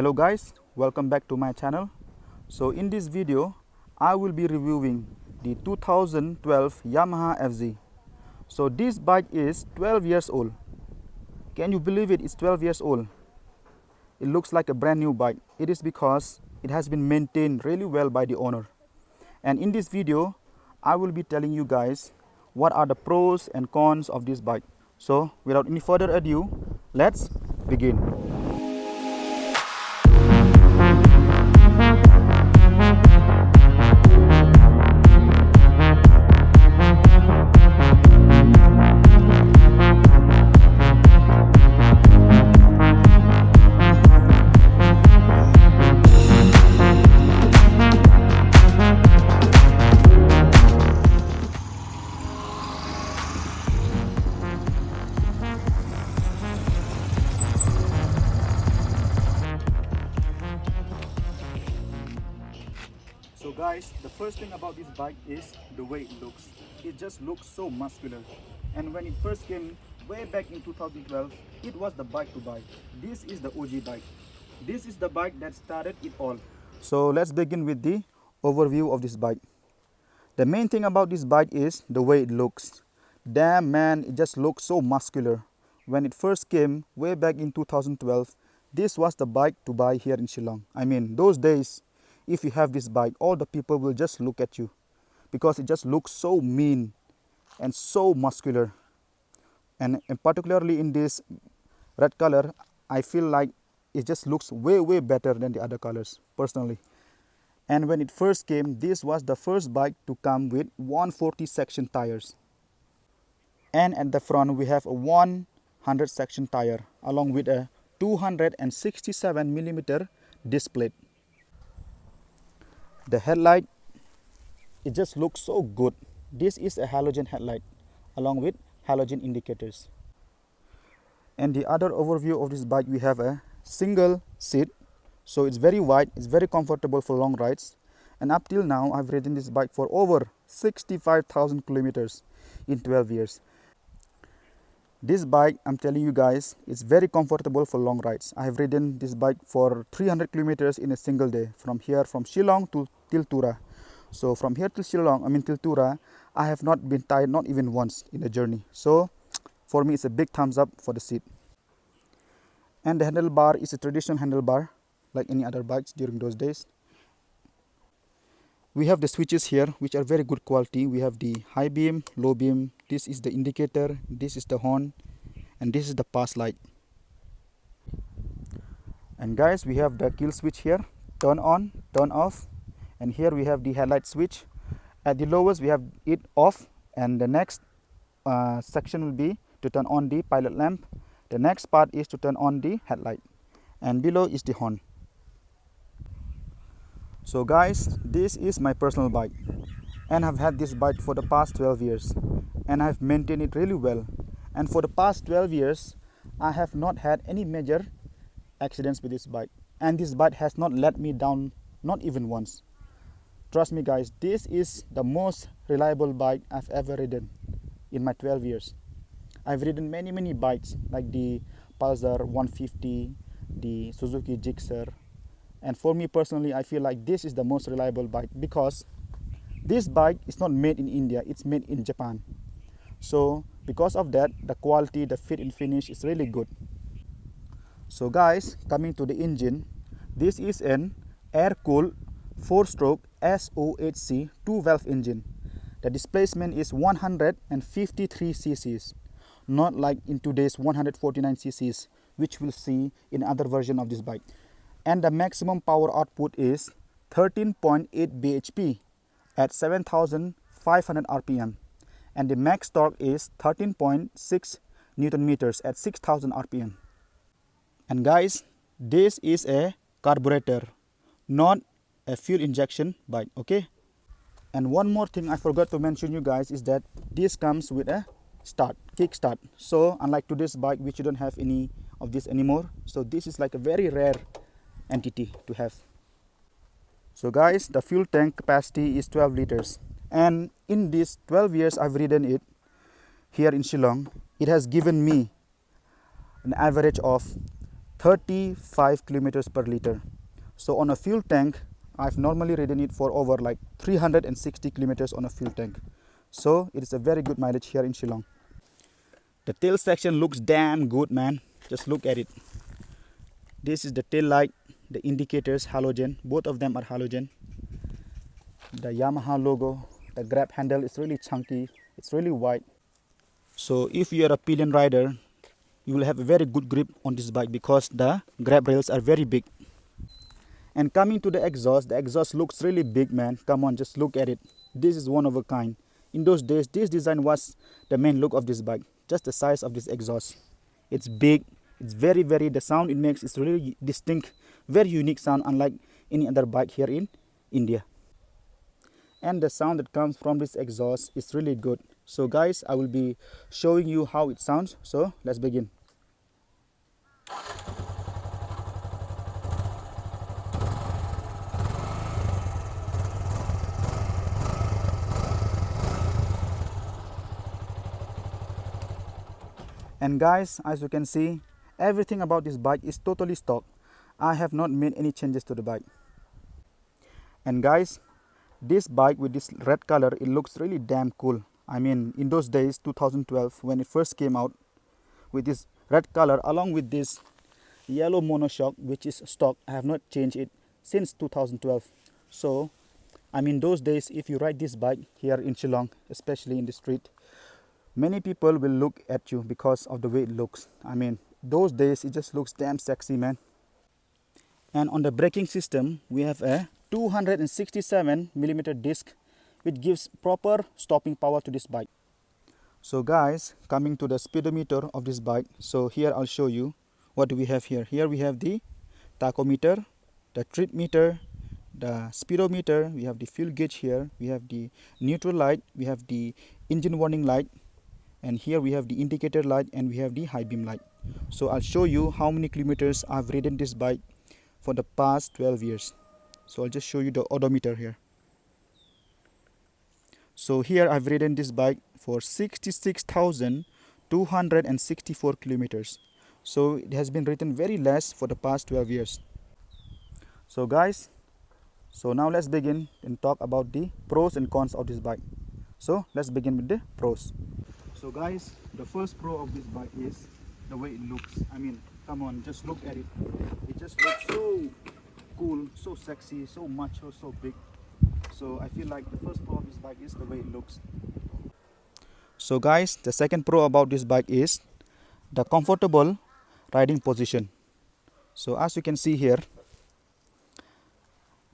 Hello guys, welcome back to my channel. So in this video I will be reviewing the 2012 Yamaha FZ. So this bike is 12 years old. Can you believe it? It's 12 years old. It looks like a brand new bike. It is because it has been maintained really well by the owner. And in this video I will be telling you guys what are the pros and cons of this bike. So without any further ado, let's begin. So guys, the first thing about this bike is the way it looks. It just looks so muscular. And when it first came way back in 2012, it was the bike to buy. This is the OG bike. This is the bike that started it all. So let's begin with the overview of this bike. The main thing about this bike is the way it looks. Damn man, it just looks so muscular. When it first came way back in 2012, this was the bike to buy here in Shillong. I mean, those days, if you have this bike, all the people will just look at you because it just looks so mean and so muscular. And particularly in this red color, I feel like it just looks way better than the other colors personally. And when it first came, this was the first bike to come with 140 section tires. And at the front we have a 100 section tire along with a 267 millimeter disc plate. The headlight, it just looks so good. This is a halogen headlight along with halogen indicators. And the other overview of this bike, we have a single seat. So it's very wide, it's very comfortable for long rides. And up till now, I've ridden this bike for over 65,000 kilometers in 12 years. This bike, I'm telling you guys, it's very comfortable for long rides. I have ridden this bike for 300 kilometers in a single day from Shillong to till Tura. So from here till Shillong, till Tura, I have not been tired, not even once in the journey. So for me, it's a big thumbs up for the seat. And the handlebar is a traditional handlebar like any other bikes during those days. We have the switches here, which are very good quality. We have the high beam, low beam. This is the indicator, this is the horn, and this is the pass light. And guys, we have the kill switch here, turn on, turn off. And here we have the headlight switch. At the lowest, we have it off. And the next section will be to turn on the pilot lamp. The next part is to turn on the headlight. And below is the horn. So guys, this is my personal bike. And I've had this bike for the past 12 years. And I've maintained it really well. And for the past 12 years, I have not had any major accidents with this bike. And this bike has not let me down, not even once. Trust me guys, this is the most reliable bike I've ever ridden in my 12 years. I've ridden many bikes like the Pulsar 150, the Suzuki Gixxer. And for me personally, I feel like this is the most reliable bike because this bike is not made in India, it's made in Japan. So because of that, the quality, the fit and finish is really good. So guys, coming to the engine, this is an air-cooled 4-stroke SOHC 2-valve engine. The displacement is 153 cc's, not like in today's 149 cc's, which we'll see in other version of this bike. And the maximum power output is 13.8 bhp at 7,500 rpm. And the max torque is 13.6 newton meters at 6,000 rpm. And guys, this is a carburetor, not a fuel injection bike, okay? And one more thing I forgot to mention you guys is that this comes with a kick start. So unlike today's bike, which you don't have any of this anymore, so this is like a very rare entity to have. So guys, the fuel tank capacity is 12 liters. And in these 12 years I've ridden it here in Shillong, it has given me an average of 35 kilometers per liter. So on a fuel tank, I've normally ridden it for over like 360 kilometers on a fuel tank. So it is a very good mileage here in Shillong. The tail section looks damn good, man. Just look at it. This is the tail light, the indicators, halogen. Both of them are halogen. The Yamaha logo, the grab handle is really chunky. It's really wide. So if you are a pillion rider, you will have a very good grip on this bike because the grab rails are very big. And coming to the exhaust looks really big, man. Come on, just look at it. This is one of a kind. In those days, this design was the main look of this bike. Just the size of this exhaust. It's big. It's very, the sound it makes is really distinct. Very unique sound, unlike any other bike here in India. And the sound that comes from this exhaust is really good. So guys, I will be showing you how it sounds. So let's begin. And guys, as you can see, everything about this bike is totally stock. I have not made any changes to the bike. And guys, this bike with this red color, it looks really damn cool. I mean, in those days, 2012, when it first came out with this red color along with this yellow monoshock, which is stock, I have not changed it since 2012. So, I mean, those days, if you ride this bike here in Shillong, especially in the street, many people will look at you because of the way it looks. I mean, those days, it just looks damn sexy, man. And on the braking system, we have a 267mm disc, which gives proper stopping power to this bike. So guys, coming to the speedometer of this bike, so here I'll show you what do we have here. Here we have the tachometer, the trip meter, the speedometer, we have the fuel gauge here, we have the neutral light, we have the engine warning light, and here we have the indicator light, and we have the high beam light. So I'll show you how many kilometers I've ridden this bike for the past 12 years. So I'll just show you the odometer here. So here I've ridden this bike for 66,264 kilometers. So it has been ridden very less for the past 12 years. So guys, so now let's begin and talk about the pros and cons of this bike. So let's begin with the pros. So guys, the first pro of this bike is the way it looks. I mean, come on, just look at it. It just looks so cool, so sexy, so macho, so big. So I feel like the first pro of this bike is the way it looks. So guys, the second pro about this bike is the comfortable riding position. So as you can see here,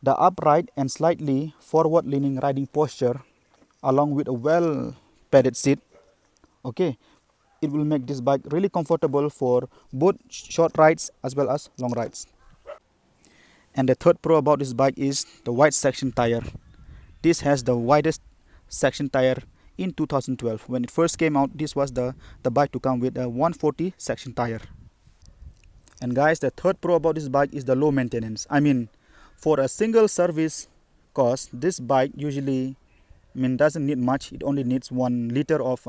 the upright and slightly forward leaning riding posture along with a well padded seat, okay, it will make this bike really comfortable for both short rides as well as long rides. And the third pro about this bike is the wide section tire. This has the widest section tire in 2012. When it first came out, this was the bike to come with a 140 section tire. And guys, the third pro about this bike is the low maintenance. I mean, for a single service cost, this bike usually doesn't need much. It only needs 1 liter of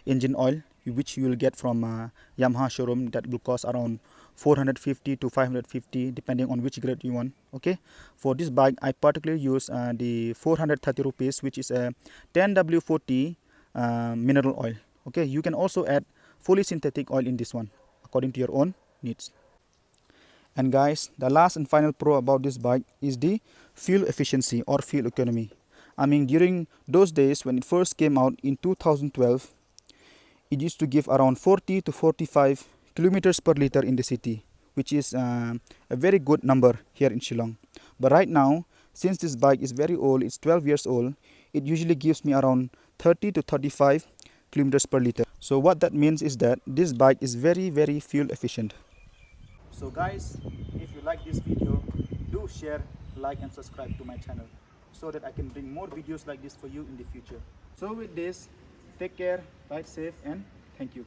engine oil, which you will get from Yamaha showroom. That will cost around 450 to 550 depending on which grade you want. Okay, for this bike I particularly use the 430 rupees, which is a 10W40 mineral oil. Okay, you can also add fully synthetic oil in this one according to your own needs. And guys, the last and final pro about this bike is the fuel efficiency or fuel economy. I mean, during those days when it first came out in 2012, it used to give around 40 to 45 kilometers per liter in the city, which is a very good number here in Shillong. But right now, since this bike is very old, it's 12 years old, it usually gives me around 30 to 35 kilometers per liter. So what that means is that this bike is very fuel efficient. So guys, if you like this video, do share, like and subscribe to my channel so that I can bring more videos like this for you in the future. So with this, take care, ride safe, and thank you.